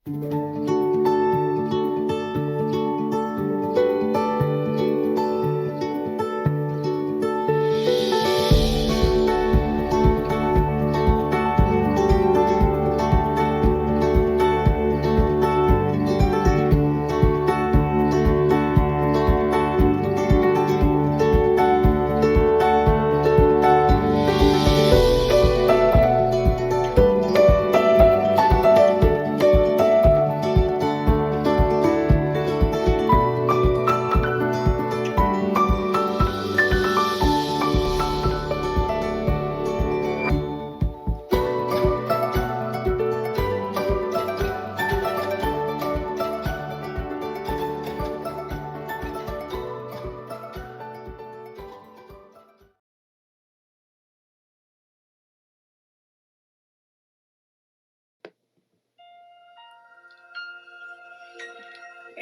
Hey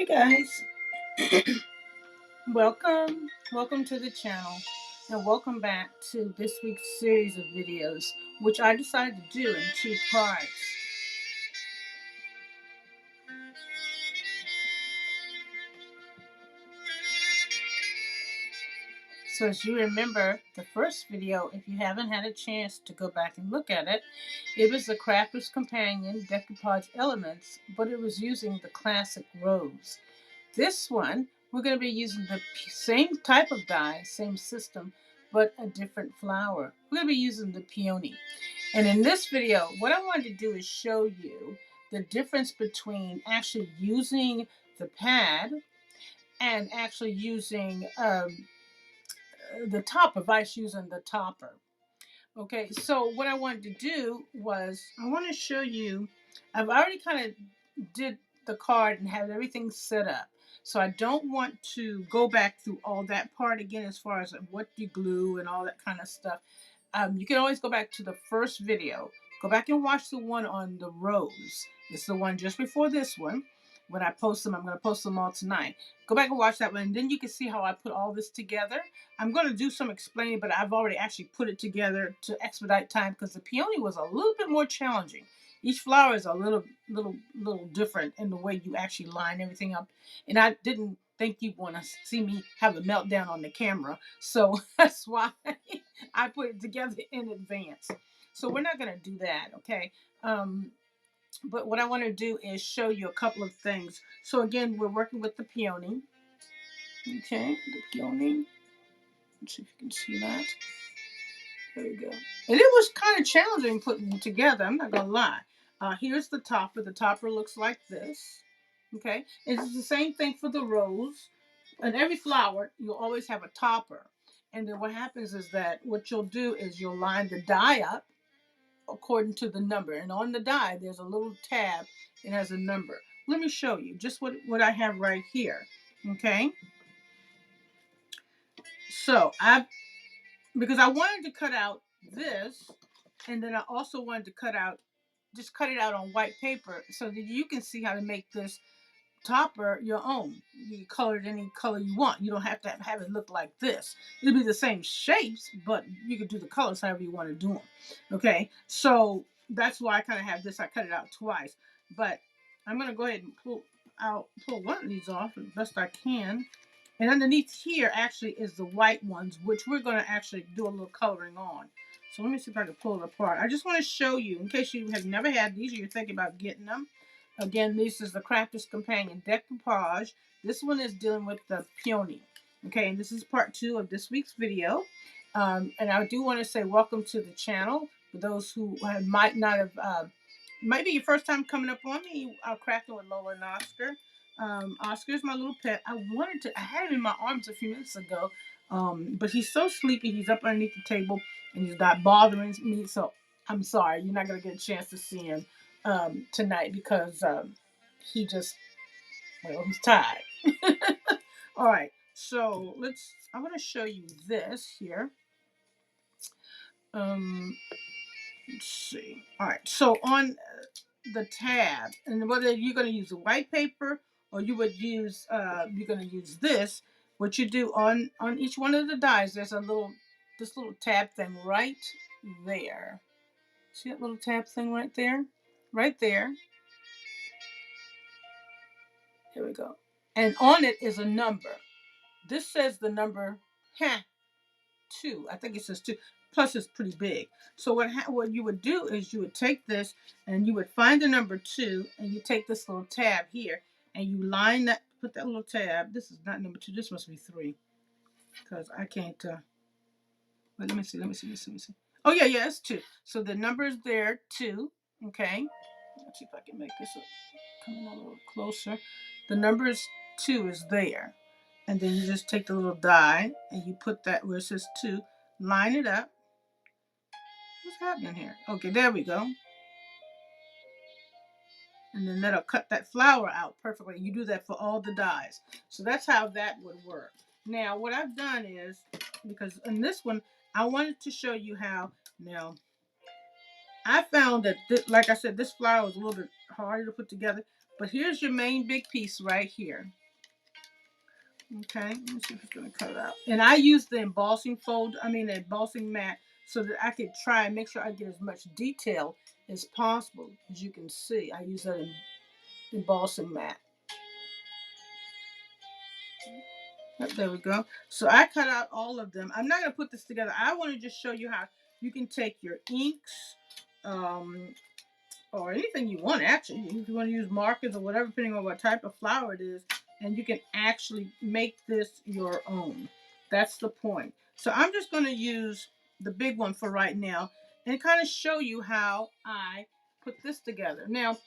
guys, welcome to the channel, and welcome back to this week's series of videos, which I decided to do in two parts. So as you remember, the first video, if you haven't had a chance to go back and look at it, it was the Crafter's Companion Decoupage Elements, but it was using the classic rose. This one, we're going to be using the same type of dye, same system, but a different flower. We're going to be using the peony. And in this video, what I wanted to do is show you the difference between actually using the pad and actually using the topper, vice using the topper. Okay, so what I wanted to do was I want to show you, I've already kind of did the card and have everything set up. So I don't want to go back through all that part again as far as what you glue and all that kind of stuff. You can always go back to the first video. Go back and watch the one on the rose. It's the one just before this one. When I post them, I'm going to post them all tonight. Go back and watch that one, and then you can see how I put all this together. I'm going to do some explaining, but I've already actually put it together to expedite time because the peony was a little bit more challenging. Each flower is a little different in the way you actually line everything up. And I didn't think you'd want to see me have a meltdown on the camera. So that's why I put it together in advance. So we're not going to do that, okay? But what I want to do is show you a couple of things. So again, we're working with the peony. Okay, the peony. Let's see if you can see that. There we go. And it was kind of challenging putting them together. I'm not going to lie. Here's the topper. The topper looks like this. Okay. It's the same thing for the rose. And every flower, you'll always have a topper. And then what happens is that what you'll do is you'll line the die up according to the number. And on the die, there's a little tab. It has a number. Let me show you just what I have right here. Okay. So because I wanted to cut out this, and then I also wanted to cut it out on white paper so that you can see how to make this topper your own. You can color it any color you want. You don't have to have it look like this. It'll be the same shapes, but you can do the colors however you want to do them. Okay, so that's why I kind of have this. I cut it out twice, but I'm going to go ahead and pull one of these off as best I can. And underneath here actually is the white ones, which we're going to actually do a little coloring on. So let me see if I can pull it apart. I just want to show you, in case you have never had these or you're thinking about getting them. Again, this is the Crafter's Companion Decoupage. This one is dealing with the peony. Okay, and this is part 2 of this week's video. And I do want to say welcome to the channel. For those who might not have, might be your first time coming up on me, Crafting with Lola and Oscar. Oscar's my little pet. I had him in my arms a few minutes ago, but he's so sleepy. He's up underneath the table and he's not bothering me. So I'm sorry, you're not gonna get a chance to see him tonight because he's tired. All right, so I'm gonna show you this here. Let's see. All right, so on the tab, and whether you're going to use the white paper or you would use you're going to use this, what you do on each one of the dies, there's this little tab thing right there. See that little tab thing right there? Right there. Here we go. And on it is a number. This says the number 2. I think it says 2. Plus it's pretty big. So what you would do is you would take this and you would find the number 2 and you take this little tab here and you line that, put that little tab. This is not number 2. This must be 3 because I can't. Wait, let me see. Let me see. Oh yeah, it's 2. So the number is there, 2. Okay. Let's see if I can make this come in a little closer. The number is 2 is there. And then you just take the little die and you put that where it says 2, line it up. What's happening here? Okay, there we go. And then that'll cut that flower out perfectly. You do that for all the dies. So that's how that would work. Now, what I've done is, because in this one, I wanted to show you how, now, I found that, like I said, this flower was a little bit harder to put together. But here's your main big piece right here. Okay, let me see if it's going to cut it out. And I use the embossing the embossing mat so that I could try and make sure I get as much detail as possible. As you can see, I use that embossing mat. Yep, there we go. So I cut out all of them. I'm not going to put this together. I want to just show you how you can take your inks, or anything you want, actually. If you want to use markers or whatever, depending on what type of flower it is, and you can actually make this your own. That's the point. So I'm just going to use the big one for right now and kind of show you how I put this together. Now,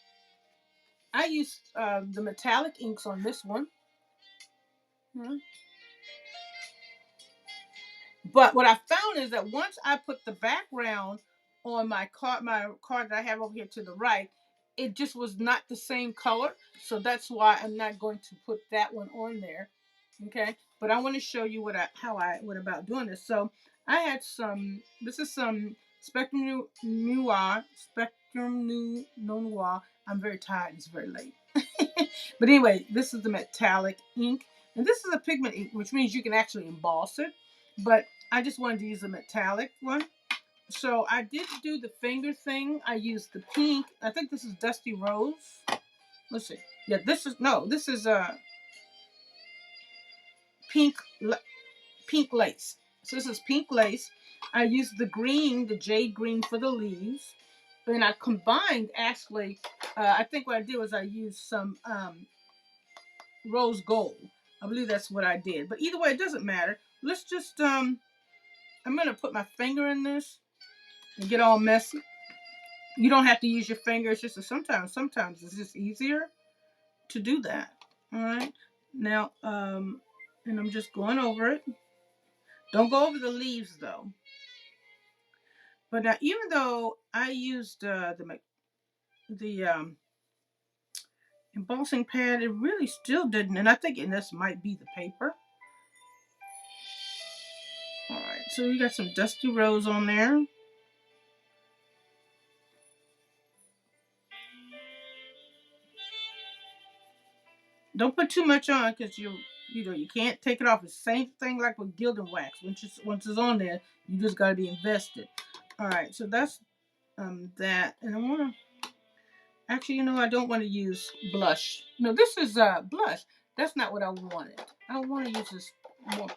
I used the metallic inks on this one. But what I found is that once I put the background on my card that I have over here to the right, it just was not the same color. So that's why I'm not going to put that one on there. Okay. But I want to show you how I went about doing this. So I had this is some Noir. I'm very tired. It's very late. But anyway, this is the metallic ink. And this is a pigment ink, which means you can actually emboss it. But I just wanted to use a metallic one. So I did do the finger thing. I used the pink. I think this is Dusty Rose. Let's see. Yeah, this is pink lace. So this is pink lace. I used the green, the jade green for the leaves. And I combined, actually, I think what I did was I used some rose gold. I believe that's what I did. But either way, it doesn't matter. Let's just, I'm going to put my finger in this and get all messy. You don't have to use your finger. It's just sometimes it's just easier to do that. All right. Now, and I'm just going over it. Don't go over the leaves though. But now, even though I used the embossing pad, it really still didn't. And I think this might be the paper. All right. So you got some Dusty Rose on there. Don't put too much on because you can't take it off. It's the same thing like with gilding wax. Once it's on there, you just got to be invested. All right, so that's that, and I want to actually, I don't want to use blush. No, this is blush. That's not what I wanted. I want to use this more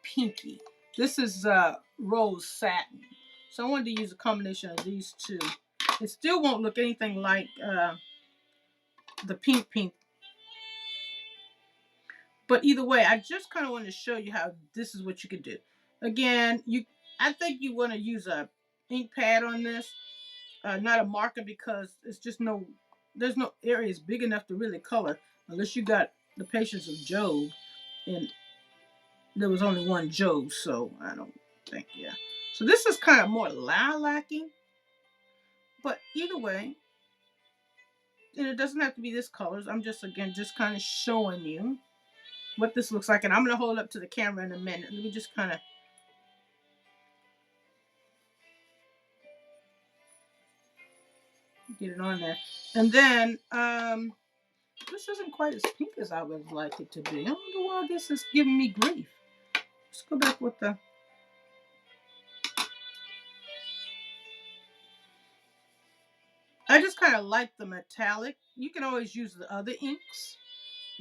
pinky. This is rose satin. So I wanted to use a combination of these two. It still won't look anything like the pink. But either way, I just kind of want to show you how this is what you could do. Again, I think you want to use a ink pad on this, not a marker, because it's just there's no areas big enough to really color unless you got the patience of Job, and there was only one Job, so I don't think, yeah. So this is kind of more lilac-y, but either way, and it doesn't have to be this colors. I'm just kind of showing you what this looks like, and I'm going to hold up to the camera in a minute. Let me just kind of get it on there. And then this isn't quite as pink as I would like it to be. I don't know why this is giving me grief. Let's go back with the I just kind of like the metallic. You can always use the other inks,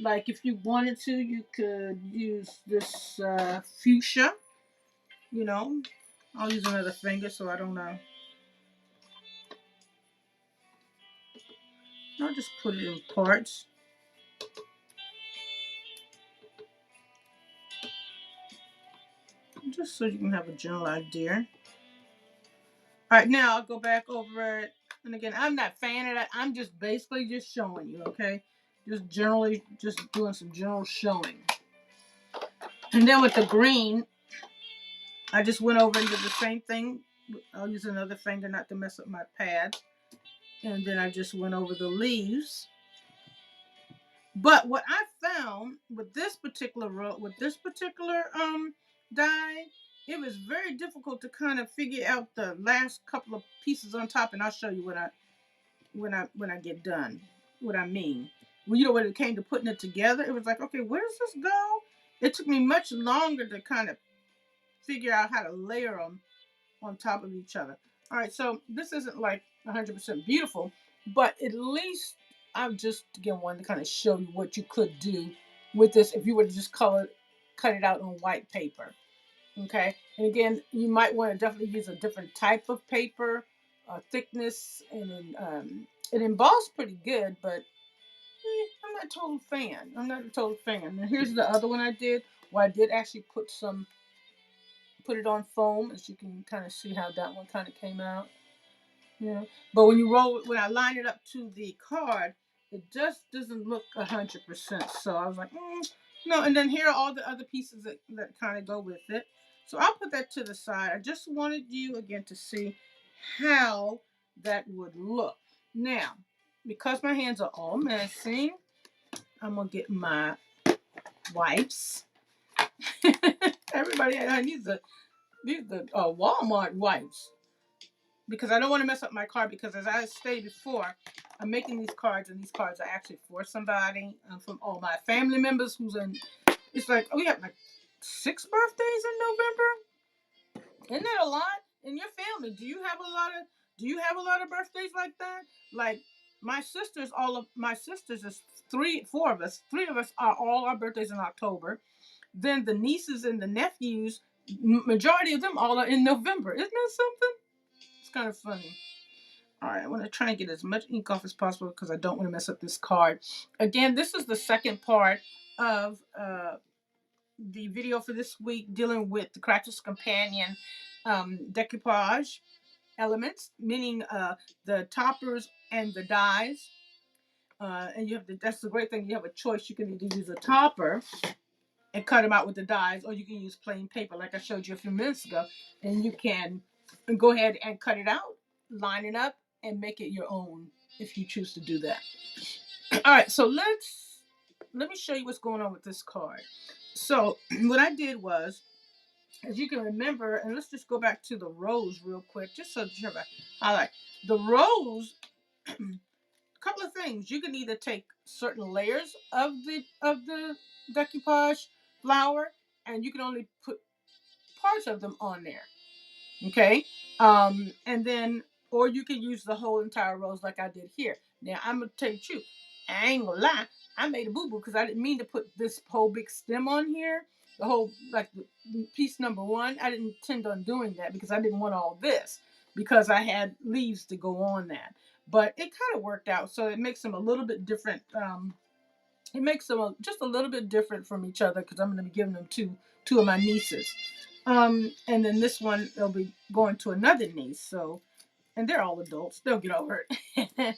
Like if you wanted to, you could use this fuchsia. You know, I'll use another finger so I don't know. I'll just put it in parts. Just so you can have a general idea. All right, now I'll go back over it. And again, I'm not fanning it. I'm just basically just showing you, okay? Just generally, just doing some general showing. And then with the green, I just went over and did the same thing. I'll use another finger not to mess up my pad. And then I just went over the leaves. But what I found with this particular die, it was very difficult to kind of figure out the last couple of pieces on top, and I'll show you when I get done what I mean. Well, you know, when it came to putting it together, it was like, okay, where does this go? It took me much longer to kind of figure out how to layer them on top of each other. All right, so this isn't like 100% beautiful, but at least I've just again wanted to kind of show you what you could do with this if you were to just cut it out on white paper. Okay, and again, you might want to definitely use a different type of paper, thickness, and it embossed pretty good, but I'm not a total fan. I'm not a total fan. And here's the other one I did, where I did actually put it on foam, as you can kind of see how that one kind of came out. Yeah, but when I line it up to the card, it just doesn't look 100%. So I was like, no. And then here are all the other pieces that kind of go with it. So I'll put that to the side. I just wanted you again to see how that would look. Now, because my hands are all messy, I'm gonna get my wipes. Everybody needs the Walmart wipes, because I don't want to mess up my card, because as I stated before, I'm making these cards, and these cards are actually for somebody, from all my family members who's in. It's like, we have like 6 birthdays in November. Isn't that a lot? In your family, do you have a lot of birthdays like that? Like my sisters, all of my sisters is 4 of us. 3 of us are all our birthdays in October. Then the nieces and the nephews, majority of them all are in November. Isn't that something? It's kind of funny. All right, I want to try and get as much ink off as possible because I don't want to mess up this card. Again, this is the second part of the video for this week, dealing with the Crafter's Companion decoupage elements, meaning the toppers and the dies. And that's the great thing. You have a choice. You can either use a topper and cut them out with the dies, or you can use plain paper like I showed you a few minutes ago, and you can go ahead and cut it out, line it up, and make it your own if you choose to do that. All right, so let me show you what's going on with this card. So what I did was, as you can remember, and let's just go back to the rose real quick, just so you have a highlight. The rose, a couple of things. You can either take certain layers of the decoupage flower, and you can only put parts of them on there. Okay, and then, or you can use the whole entire rose like I did here. Now I'm gonna tell you the truth. I ain't gonna lie. I made a boo boo because I didn't mean to put this whole big stem on here. The whole, like the piece number 1. I didn't intend on doing that because I didn't want all this, because I had leaves to go on that. But it kind of worked out, so it makes them a little bit different. It makes them just a little bit different from each other, because I'm going to be giving them two of my nieces. And then this one, they'll be going to another niece. So, and they're all adults. They'll get over it.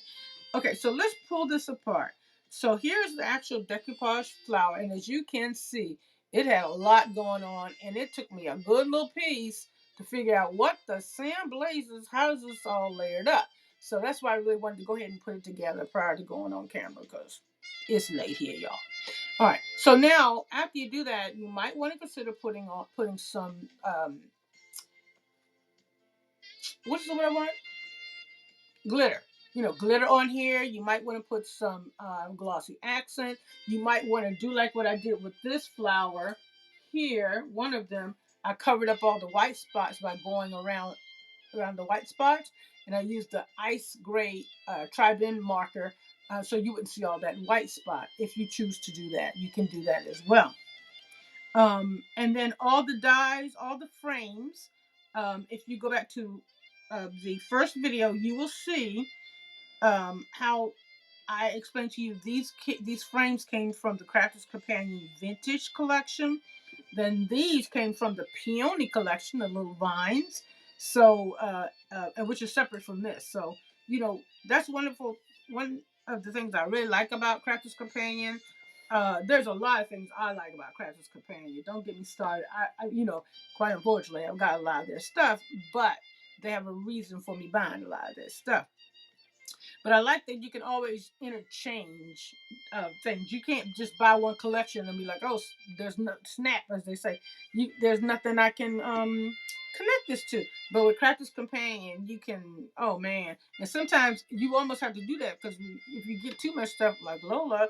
Okay, so let's pull this apart. So here's the actual decoupage flower. And as you can see, it had a lot going on. And it took me a good little piece to figure out what the Sam blazes, how is this all layered up? So that's why I really wanted to go ahead and put it together prior to going on camera, because it's late here, y'all. All right. So now, after you do that, you might want to consider putting some what's the word I want? Glitter. Glitter on here. You might want to put some glossy accent. You might want to do like what I did with this flower here. One of them, I covered up all the white spots by going around the white spots, and I used the ice gray TriBlend marker so you wouldn't see all that white spot. If you choose to do that, you can do that as well. And then all the dies, all the frames, if you go back to the first video, you will see how I explained to you these frames came from the Crafter's Companion Vintage collection. Then these came from the Peony collection, the little vines. So, and which is separate from this. So, you know, that's wonderful. One of the things I really like about Crafter's Companion. There's a lot of things I like about Crafter's Companion. Don't get me started. You know, quite unfortunately, I've got a lot of their stuff, but they have a reason for me buying a lot of their stuff. But I like that you can always interchange things. You can't just buy one collection and be like, oh, there's no snap, as they say. There's nothing I can connect this to. But with Crafter's Companion, you can, oh man. And sometimes you almost have to do that because if you get too much stuff like Lola,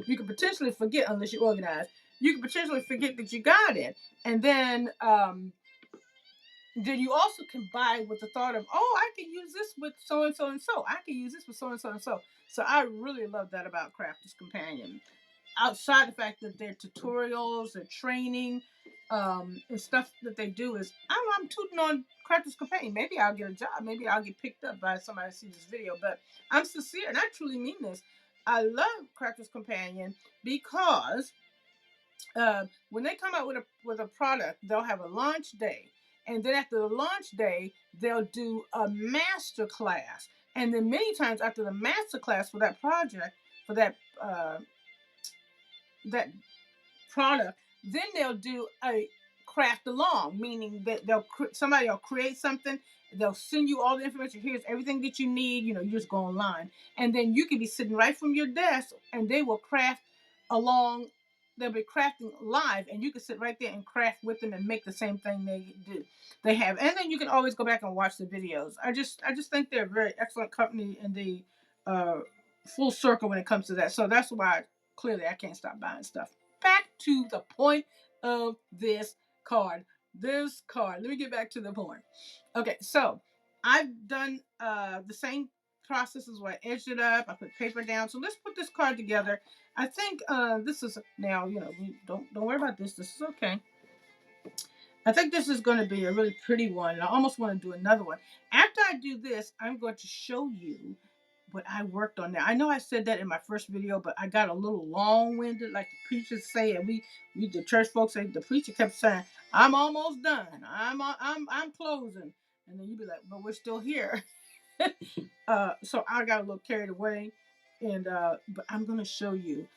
you can potentially forget, unless you're organized, you can potentially forget that you got it. And then you also can buy with the thought of, oh, I can use this with so and so and so. I can use this with so and so and so. So I really love that about Crafter's Companion. Outside the fact that their tutorials, their training, and stuff that they do is, I'm tooting on Crafter's Companion. Maybe I'll get a job. Maybe I'll get picked up by somebody who sees this video. But I'm sincere, and I truly mean this. I love Crafter's Companion because when they come out with a product, they'll have a launch day, and then after the launch day, they'll do a master class, and then many times after the master class for that project, for that product, then they'll do a craft along, meaning that somebody will create something. They'll send you all the information. Here's everything that you need. You know, you just go online, and then you can be sitting right from your desk, and they will craft along. They'll be crafting live, and you can sit right there and craft with them and make the same thing they have. And then you can always go back and watch the videos. I just think they're a very excellent company, and the full circle when it comes to that. So that's why clearly I can't stop buying stuff. Back to the point of this card. Let me get back to the point. Okay, so I've done the same process as where I edged it up. I put paper down. So let's put this card together. I think this is now, you know, don't worry about this. This is okay. I think this is going to be a really pretty one. I almost want to do another one. After I do this, I'm going to show you what I worked on there. I know I said that in my first video, but I got a little long-winded, like the preachers say, and we the church folks say. The preacher kept saying, "I'm almost done. I'm closing," and then you'd be like, "But we're still here." So I got a little carried away, and but I'm gonna show you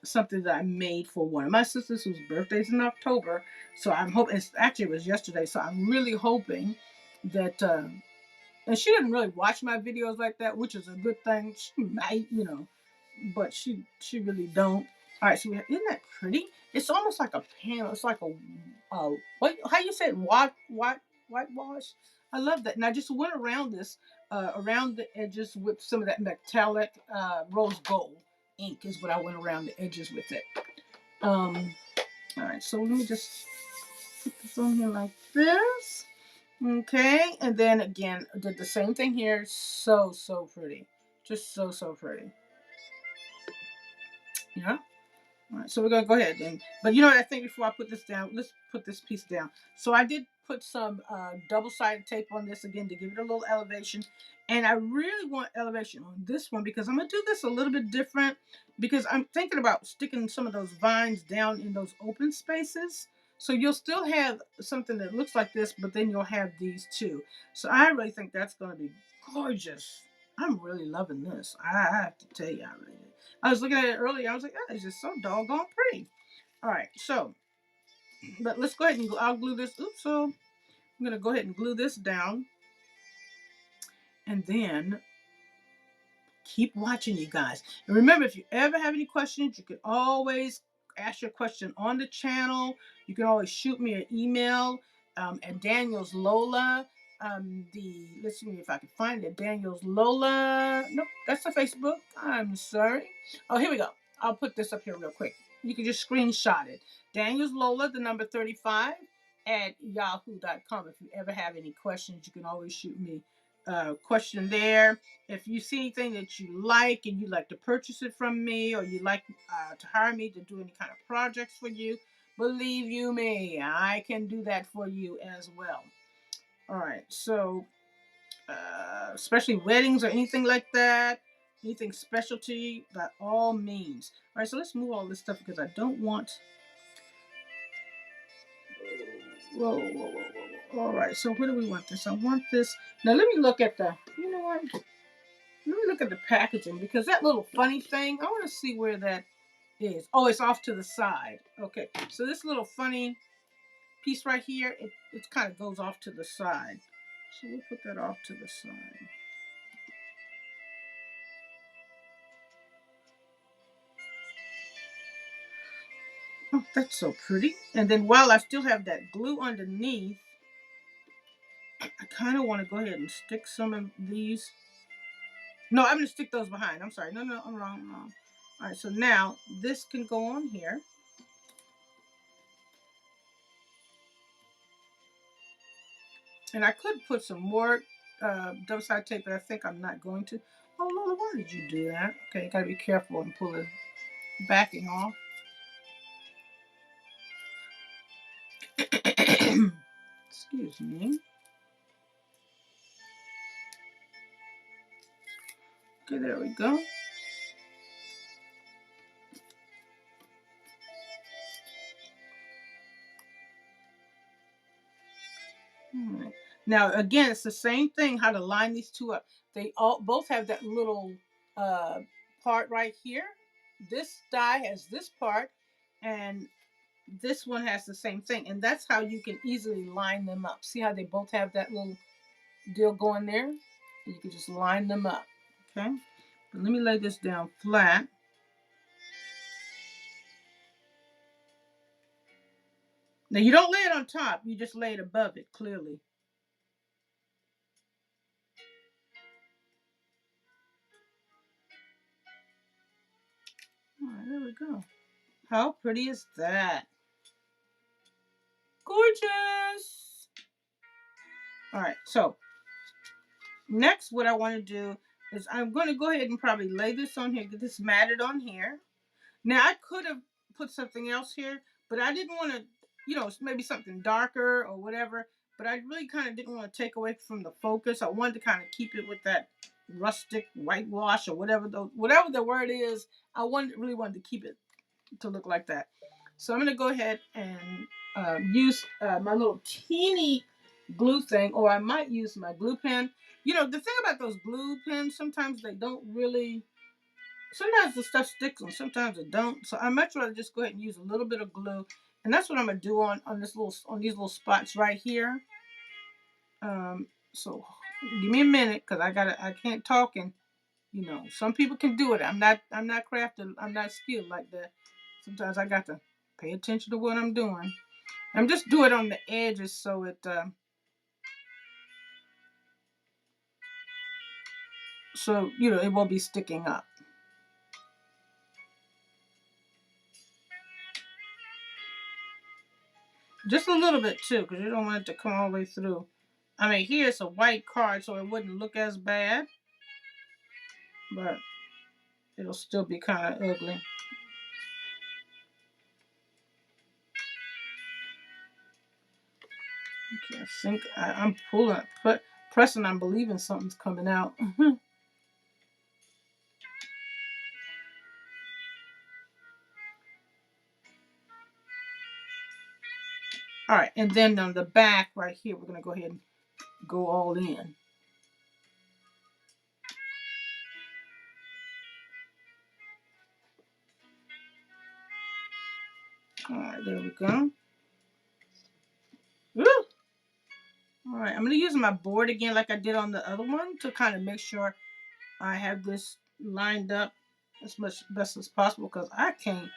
something that I made for one of my sisters whose birthday's in October. So I'm hoping. It was yesterday. So I'm really hoping that. And she didn't really watch my videos like that, which is a good thing. She might, you know, but she really don't. All right, so isn't that pretty? It's almost like a panel. It's like a what? How you say it? Whitewash? I love that. And I just went around this, around the edges with some of that metallic rose gold ink is what I went around the edges with it. All right, so let me just put this on here like this. Okay, and then again, did the same thing here. So pretty, just so pretty. Yeah. All right, so we're gonna go ahead and, but you know what I think before I put this down, let's put this piece down. So I did put some double-sided tape on this again to give it a little elevation, and I really want elevation on this one because I'm gonna do this a little bit different because I'm thinking about sticking some of those vines down in those open spaces. So you'll still have something that looks like this, but then you'll have these too. So I really think that's gonna be gorgeous. I'm really loving this. I have to tell you, I was looking at it earlier. I was like, oh, it's just so doggone pretty. All right, so, but let's go ahead and I'll glue this. Oops, so I'm going to go ahead and glue this down. And then keep watching, you guys. And remember, if you ever have any questions, you can always ask your question on the channel. You can always shoot me an email at Daniel's Lola. Let's see if I can find it. Daniel's Lola. Nope, that's the Facebook. I'm sorry. Oh, here we go. I'll put this up here real quick. You can just screenshot it. Daniel's Lola, the number 35 at yahoo.com. If you ever have any questions, you can always shoot me question there. If you see anything that you like and you'd like to purchase it from me, or you'd like to hire me to do any kind of projects for you, believe you me, I can do that for you as well. All right, so especially weddings or anything like that, anything specialty, by all means. All right, so let's move all this stuff because I don't want. Whoa, whoa, whoa, whoa, whoa. All right, so where do we want this? I want this. Now let me look at the. You know what? Let me look at the packaging because that little funny thing. I want to see where that is. Oh, it's off to the side. Okay, so this little funny piece right here, it kind of goes off to the side. So we'll put that off to the side. Oh, that's so pretty. And then while I still have that glue underneath, I kind of want to go ahead and stick some of these. No, I'm going to stick those behind. I'm sorry. No, I'm wrong. All right, so now this can go on here. And I could put some more double-sided tape, but I think I'm not going to. Oh, Lola, why did you do that? Okay, you got to be careful and pull the backing off. Excuse me. Okay, there we go. All right. Now, again, it's the same thing, how to line these two up. They all both have that little part right here. This die has this part, and this one has the same thing. And that's how you can easily line them up. See how they both have that little deal going there? You can just line them up. Okay? But let me lay this down flat. Now, you don't lay it on top. You just lay it above it, clearly. All right, there we go. How pretty is that? Gorgeous! All right, so next what I want to do is I'm going to go ahead and probably lay this on here, get this matted on here. Now, I could have put something else here, but I didn't want to, maybe something darker or whatever, but I really kind of didn't want to take away from the focus. I wanted to kind of keep it with that rustic whitewash or whatever the word is. Really wanted to keep it to look like that. So I'm going to go ahead and use my little teeny glue thing, or I might use my glue pen. The thing about those glue pens, sometimes they don't really, sometimes the stuff sticks and sometimes it don't. So I much rather just go ahead and use a little bit of glue. And that's what I'm going to do on these little spots right here. So give me a minute because I can't talk, and some people can do it. I'm not crafted, I'm not skilled like that. Sometimes I got to pay attention to what I'm doing. I'm just doing it on the edges so it it won't be sticking up. Just a little bit too, because you don't want it to come all the way through. I mean, here it's a white card, so it wouldn't look as bad, but it'll still be kind of ugly. Okay, I think I'm pressing. I'm believing something's coming out. All right, and then on the back right here, we're gonna go ahead and go all in. All right, there we go. Woo! All right, I'm gonna use my board again like I did on the other one to kind of make sure I have this lined up as much best as possible because I can't.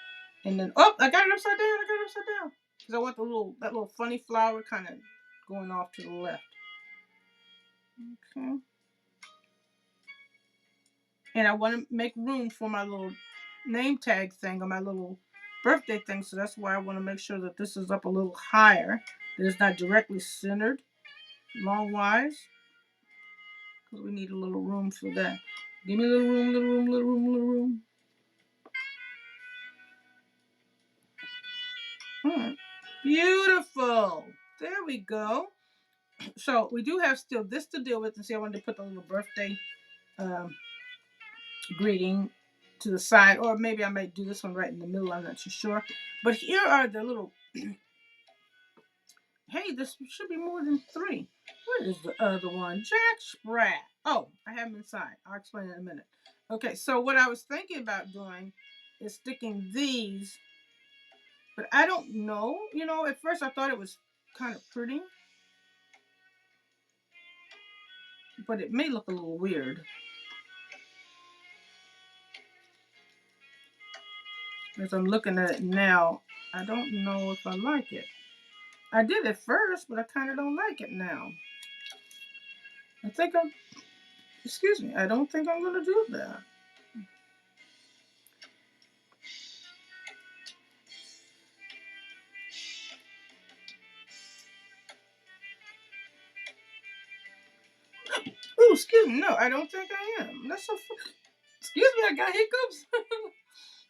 And then, oh, I got it upside down. Because I want that little funny flower kind of going off to the left. Okay. And I want to make room for my little name tag thing or my little birthday thing. So that's why I want to make sure that this is up a little higher. That it's not directly centered long wise. because we need a little room for that. Give me a little room, little room, little room, little room. All right. Beautiful. There we go. So we do have still this to deal with. And see, I wanted to put the little birthday um, greeting to the side, or maybe I might do this one right in the middle. I'm not too sure. But here are the little. Hey, this should be more than 3. Where is the other one? Jack Sprat. Oh, I have them inside. I'll explain in a minute. Okay, so what I was thinking about doing is sticking these, but I don't know. You know, at first I thought it was kind of pretty, but it may look a little weird. As I'm looking at it now, I don't know if I like it. I did at first, but I kind of don't like it now. Excuse me, I don't think I'm going to do that. Oh, excuse me, no, I don't think I am. That's so funny. Excuse me, I got hiccups.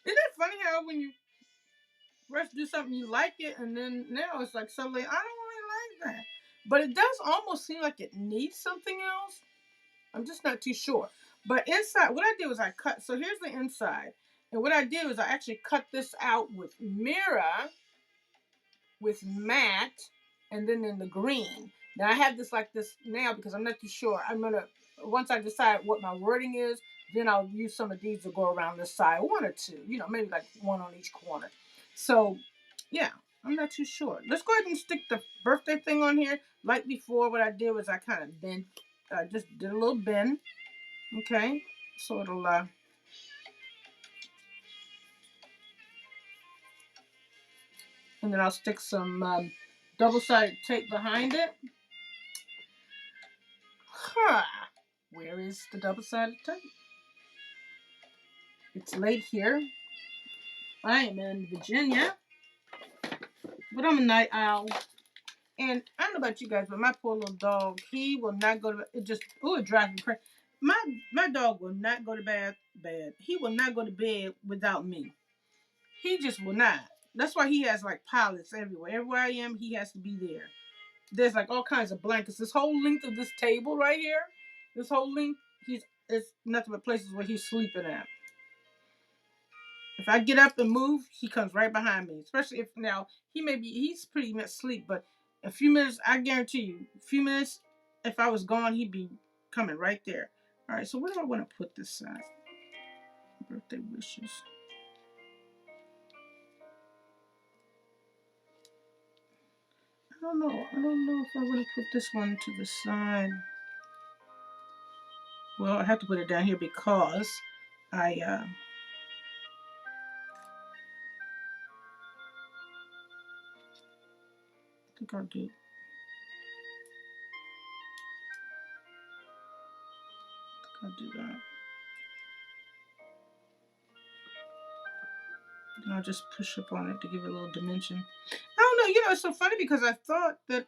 Isn't it funny how when you first do something you like it, and then now it's like suddenly I don't really like that. But it does almost seem like it needs something else. I'm just not too sure. But inside, what I did was I cut. So here's the inside, and what I did was I actually cut this out with Mira, with matte, and then in the green. Now I have this like this now because I'm not too sure. I'm gonna once I decide what my wording is, then I'll use some of these to go around this side, 1 or 2. You know, maybe like 1 on each corner. So, yeah, I'm not too sure. Let's go ahead and stick the birthday thing on here. Like before, what I did was I kind of bent, just did a little bend. Okay, so it'll and then I'll stick some double-sided tape behind it. Huh. Where is the double-sided tape? It's late here. I am in Virginia, but I'm a night owl. And I don't know about you guys, but my poor little dog, he will not go to bed. It drives me crazy. My dog will not go to bed. He will not go to bed without me. He just will not. That's why he has like pilots everywhere. Everywhere I am, he has to be there. There's like all kinds of blankets. This whole length of this table right here, this whole length, it's nothing but places where he's sleeping at. If I get up and move, he comes right behind me. Especially if now he's pretty much asleep, but a few minutes, I guarantee you, a few minutes, if I was gone, he'd be coming right there. All right, so where do I want to put this side? Birthday wishes. I don't know. I don't know if I want to put this one to the side. Well, I have to put it down here because I think I'll do. I'll do that. And I'll just push up on it to give it a little dimension. I don't know. You know, it's so funny because I thought that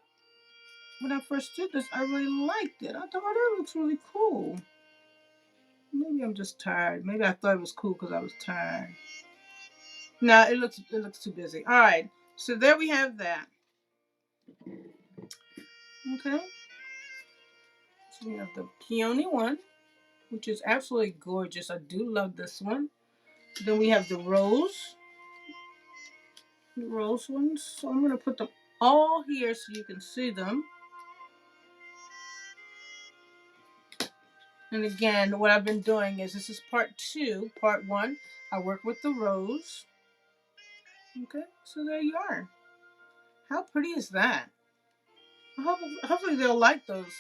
when I first did this, I really liked it. I thought, oh, that looks really cool. Maybe I'm just tired. Maybe I thought it was cool because I was tired. No, it looks too busy. All right. So there we have that. Okay. So we have the peony one, which is absolutely gorgeous. I do love this one. Then we have the rose ones. So I'm going to put them all here so you can see them. And again, what I've been doing is this is part 2. Part 1, I work with the rose. Okay, so there you are. How pretty is that? Hopefully they'll like those.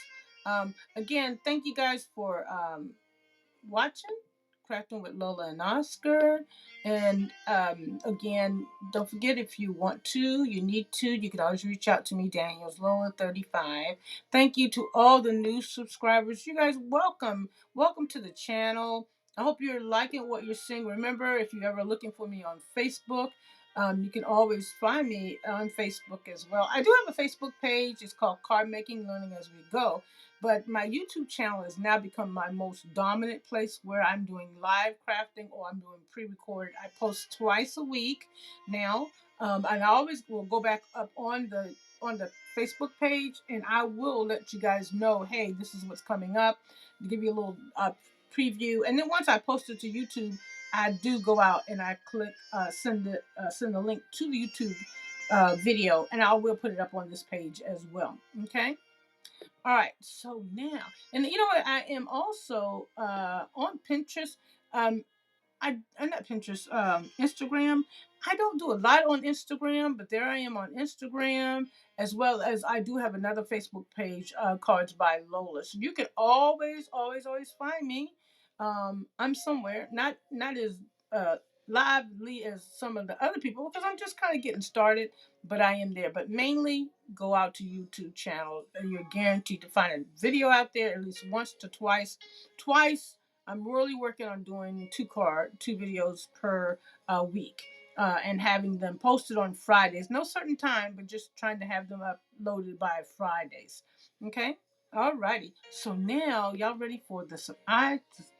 Again, thank you guys for watching Crafting with Lola and Oscar. And again, don't forget, if you want to, you need to, you can always reach out to me, Daniels Lola 35. Thank you to all the new subscribers. You guys, welcome to the channel. I hope you're liking what you're seeing. Remember, if you're ever looking for me on Facebook, you can always find me on Facebook as well. I do have a Facebook page. It's called Card Making Learning as We Go. But my YouTube channel has now become my most dominant place where I'm doing live crafting or I'm doing pre-recorded. I post twice a week now, and I always will go back up on the Facebook page, and I will let you guys know, hey, this is what's coming up. To give you a little preview, and then once I post it to YouTube, I do go out and I click send the link to the YouTube video, and I will put it up on this page as well. Okay. All right. So now, and you know what? I am also on Pinterest. Um, I'm not Pinterest, Instagram. I don't do a lot on Instagram, but there I am on Instagram, as well as I do have another Facebook page, Cards by Lola. So you can always find me. I'm somewhere, not as uh, lively as some of the other people because I'm just kind of getting started, but I am there. But mainly go out to YouTube channel, and you're guaranteed to find a video out there at least once to twice. Twice I'm really working on doing two videos per week, and having them posted on Fridays. No certain time, but just trying to have them uploaded by Fridays. Okay? Alrighty. So now y'all ready for this? I just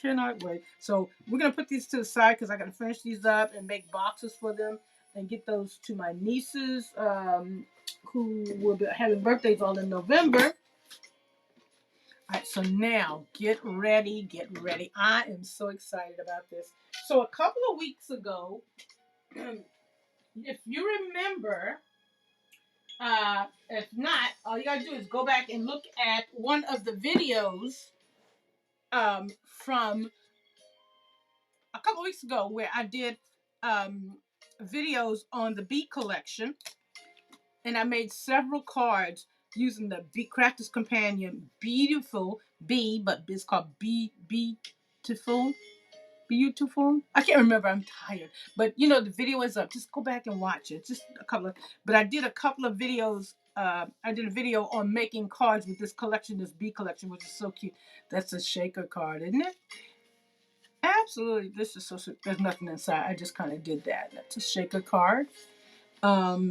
cannot wait. So we're gonna put these to the side because I gotta finish these up and make boxes for them and get those to my nieces, who will be having birthdays all in November. All right, so now get ready, get ready. I am so excited about this. So a couple of weeks ago, if you remember, if not, all you gotta do is go back and look at one of the videos from a couple of weeks ago where I did videos on the bee collection, and I made several cards using the Bee Crafter's Companion Beautiful Bee, but it's called Beautiful. Beautiful. I can't remember. I'm tired. But you know, the video is up. Just go back and watch it. Just a couple of. But I did a couple of videos. I did a video on making cards with this collection, this bee collection, which is so cute. That's a shaker card, isn't it? Absolutely. This is so. There's nothing inside. I just kind of did that. That's a shaker card.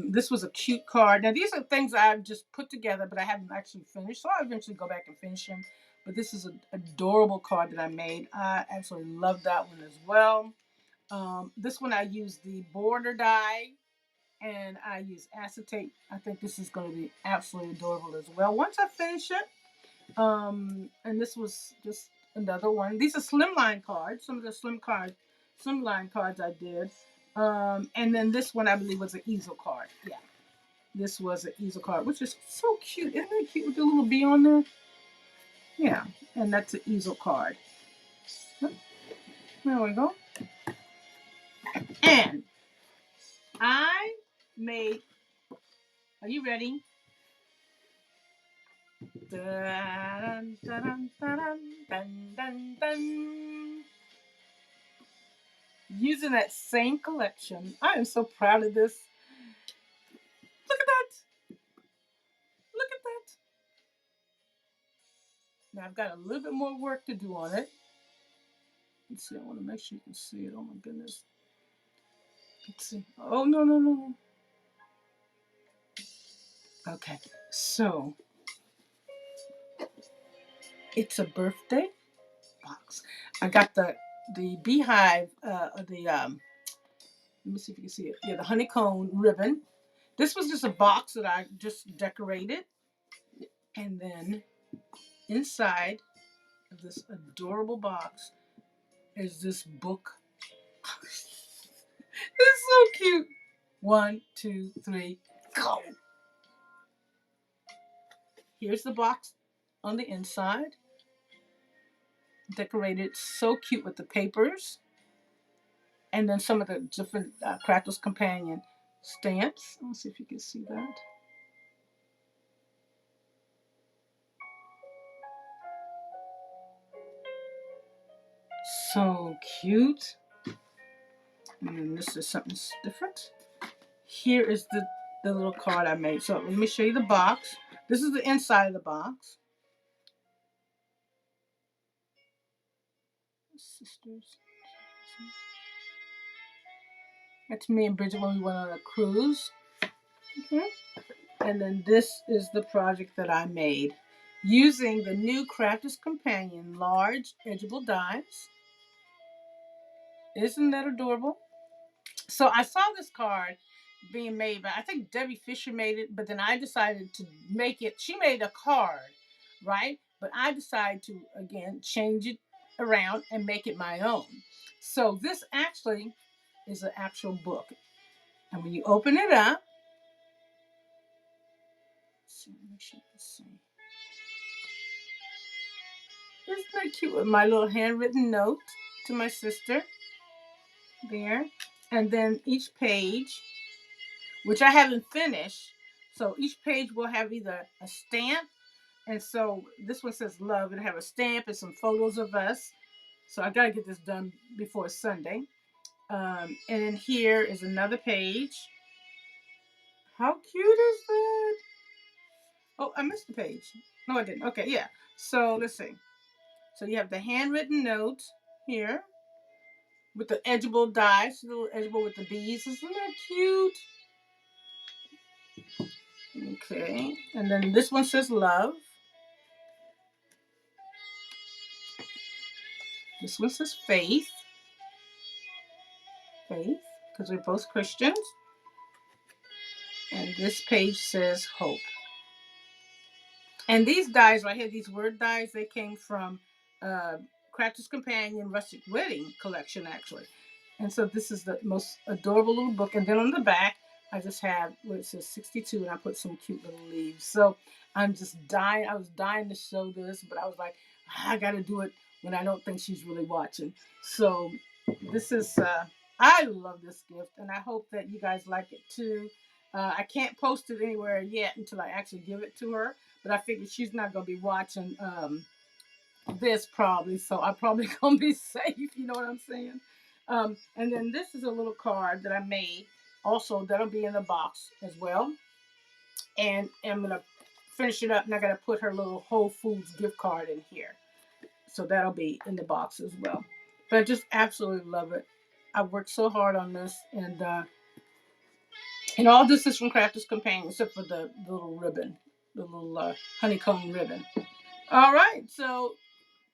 This was a cute card. Now these are things I've just put together, but I haven't actually finished. So I'll eventually go back and finish them. But this is an adorable card that I made. I absolutely love that one as well. This one I use the border die and I use acetate. I think this is going to be absolutely adorable as well. Once I finish it, and this was just another one. These are slimline cards. Some of the slimline cards I did. And then this one I believe was an easel card. Yeah, this was an easel card, which is so cute. Isn't that cute with the little bee on there? Yeah, and that's an easel card. There we go. And I made. Are you ready? Dun, dun, dun, dun, dun, dun. Using that same collection. I am so proud of this. Look at that. Look at that. Now I've got a little bit more work to do on it. Let's see. I want to make sure you can see it. Oh my goodness. Let's see. Oh, no, no, no. Okay. So it's a birthday box. I got the beehive, let me see if you can see it. Yeah, the honeycomb ribbon. This was just a box that I just decorated. And then inside of this adorable box is this book. It's so cute. 1, 2, 3, go. Here's the box on the inside. Decorated so cute with the papers. And then some of the different Crackles Companion stamps. Let's see if you can see that. So cute. And then this is something different. Here is the little card I made. So let me show you the box. This is the inside of the box. Sisters. That's me and Bridget when we went on a cruise. And then this is the project that I made using the new Crafter's Companion large edgeable dies. Isn't that adorable? So I saw this card being made by, I think Debbie Fisher made it, but then I decided to make it. She made a card, right? But I decided to, again, change it around and make it my own. So this actually is an actual book. And when you open it up, make sure you can see. Isn't that cute with my little handwritten note to my sister there? And then each page, which I haven't finished, so each page will have either a stamp, and so this one says love, and have a stamp and some photos of us. So I gotta get this done before Sunday. And then here is another page. How cute is that? Oh, I missed the page. No, I didn't. Okay, yeah. So let's see. So you have the handwritten note here with the edgeable dies, little edgeable with the beads. Isn't that cute? Okay, and then this one says love. This one says faith. Faith, because we're both Christians. And this page says hope. And these dies right here, these word dies, they came from Crafter's Companion Rustic Wedding collection, actually. And so this is the most adorable little book. And then on the back, I just have where it says 62, and I put some cute little leaves. So I'm just dying. I was dying to show this, but I was like, I got to do it when I don't think she's really watching. So this is, I love this gift, and I hope that you guys like it too. I can't post it anywhere yet until I actually give it to her, but I figured she's not going to be watching this probably, so I'm probably going to be safe, you know what I'm saying? And then this is a little card that I made. Also, that'll be in the box as well. And I'm going to finish it up, and I got to put her little Whole Foods gift card in here. So that'll be in the box as well. But I just absolutely love it. I worked so hard on this, and all this is from Crafter's Companion, except for the little ribbon, the little honeycomb ribbon. All right, so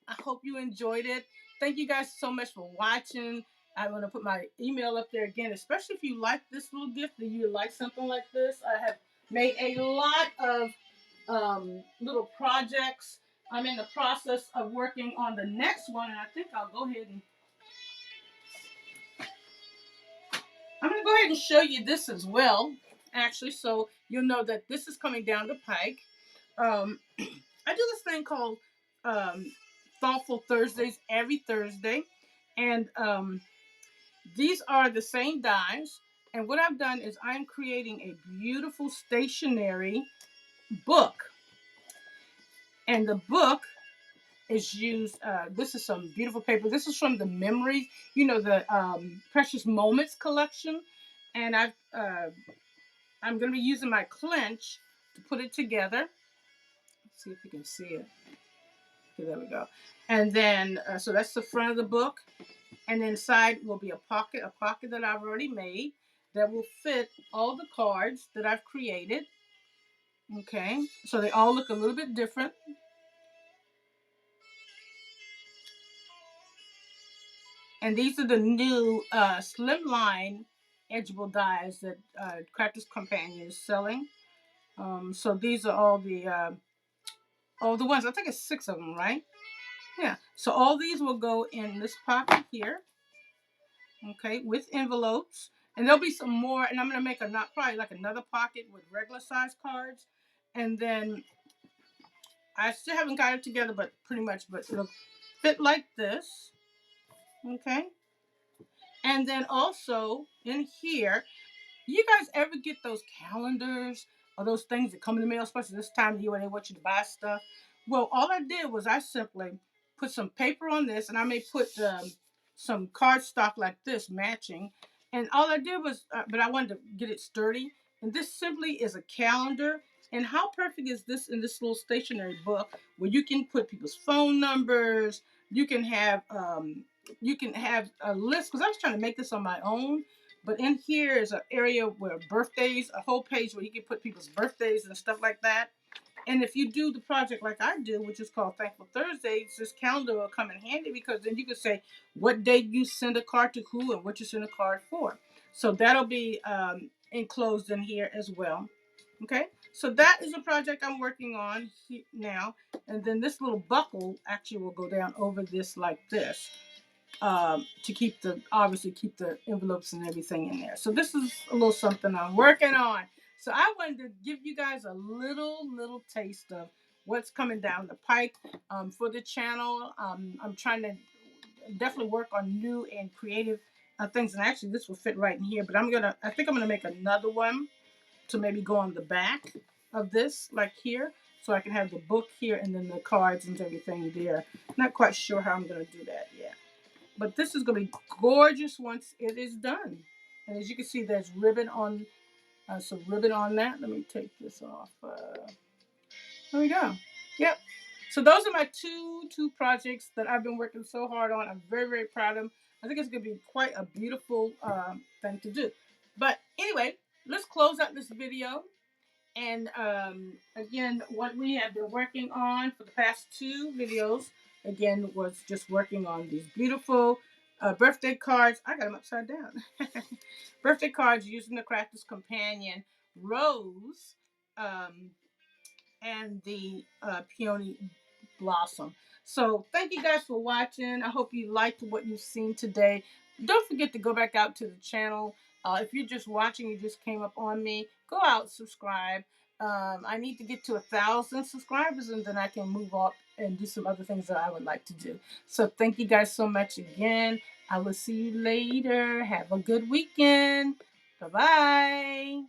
I hope you enjoyed it. Thank you guys so much for watching. I'm going to put my email up there again, especially if you like this little gift, that you like something like this. I have made a lot of little projects. I'm in the process of working on the next one, and I think I'll go ahead and I'm going to go ahead and show you this as well, actually, so you'll know that this is coming down the pike. I do this thing called Thoughtful Thursdays every Thursday, and these are the same dies, and what I've done is I'm creating a beautiful stationery book, and the book is used, this is some beautiful paper. This is from the Memories, the Precious Moments collection, and I'm going to be using my clench to put it together. Let's see if you can see it. Okay, there we go. And then, so that's the front of the book. And inside will be a pocket that I've already made that will fit all the cards that I've created. Okay, so they all look a little bit different. And these are the new slimline edgeable dies that Crafter's Companion is selling. So these are all the ones. I think it's 6 of them, right? Yeah. So all these will go in this pocket here. Okay, with envelopes. And there'll be some more, and I'm going to make probably like another pocket with regular size cards. And then I still haven't got it together, but it'll fit like this. Okay. And then also in here, you guys ever get those calendars or those things that come in the mail, especially this time of year when they want you to buy stuff? Well, all I did was I simply put some paper on this, and I may put some cardstock like this matching. And all I did was, but I wanted to get it sturdy. And this simply is a calendar. And how perfect is this in this little stationery book where you can put people's phone numbers, you can have a list, because I was trying to make this on my own. But in here is an area where birthdays, a whole page where you can put people's birthdays and stuff like that. And if you do the project like I do, which is called Thankful Thursdays, this calendar will come in handy because then you can say what date you send a card to who and what you send a card for. So that'll be enclosed in here as well. Okay, so that is a project I'm working on now. And then this little buckle actually will go down over this like this, to keep the, obviously keep the envelopes and everything in there. So this is a little something I'm working on. So I wanted to give you guys a little taste of what's coming down the pike for the channel. I'm trying to definitely work on new and creative things. And actually, this will fit right in here. But I think I'm gonna make another one to maybe go on the back of this, like here, so I can have the book here and then the cards and everything there. Not quite sure how I'm gonna do that yet. But this is going to be gorgeous once it is done. And as you can see, there's ribbon on, some ribbon on that. Let me take this off. There we go. Yep. So those are my two projects that I've been working so hard on. I'm very proud of them. I think it's going to be quite a beautiful thing to do. But anyway, let's close out this video. And again, what we have been working on for the past two videos, again, was just working on these beautiful birthday cards. I got them upside down. Birthday cards using the Crafter's Companion Rose and the Peony Blossom. So thank you guys for watching. I hope you liked what you've seen today. Don't forget to go back out to the channel. If you're just watching, you just came up on me, go out, subscribe. I need to get to 1,000 subscribers and then I can move up and do some other things that I would like to do. So thank you guys so much again. I will see you later. Have a good weekend. Bye-bye.